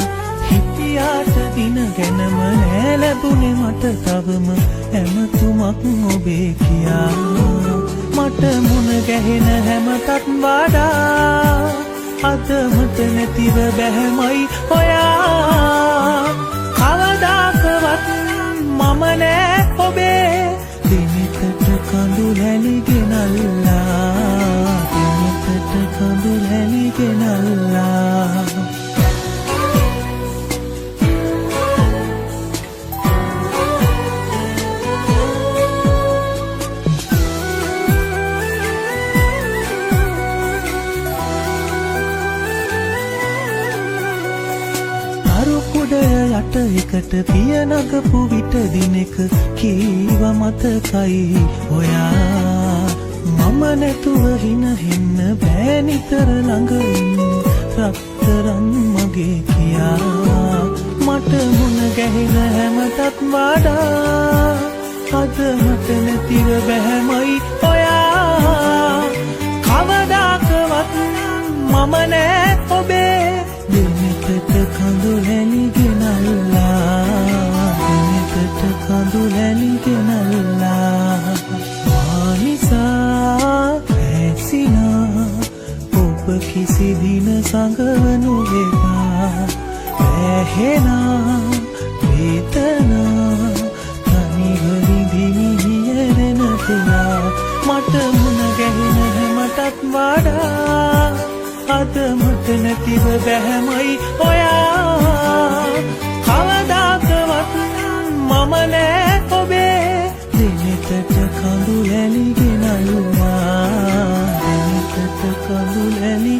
හිටියාට දින ගැනම නෑ ලැබුණේ මට තවම ඇමතුමක් ඔබේ කියා මට මුණ ගැහෙන හැමටත් වඩා අද මට නැතිව බැහැමයි ඔයා කවදාකවත් මම නෑ ඔබේ දිනිතට කඳු හැලි ගෙනල්ලා දිනිතට කඳු හැලි ගෙනල්ලා යට එකට පිය නගපු විට දිනෙක කීව මතකයි ඔයා මම නැතුව හින හින්න බෑ නිතර ළඟ ඉන්නේ රත්තරන් මගේ කියා මට මුණ ගැහෙන හැමටත් වඩා අද මට නැතිව බැහැමයි ඔයා කවදාකවත් මම නෑ ඔබේ දිනෙකට කඳු හැලි ගෙනල්ලා දිනෙකට කඳු හැලි ගෙනල්ලා මානිසා ඇසිනා ඔබ කිසි දින සංගවනු එපා වැහෙනා වේදනා තනිව විඳින තුරා මට මුණ ගැහෙන හැමටත් වඩා අද මට නැතිව බැහැමයි ඔයා කවදාකවත් මම නෑ ඔබේ දිනෙකට කඳු හැලි ගෙනල්ලා දිනෙකට කඳු හැලි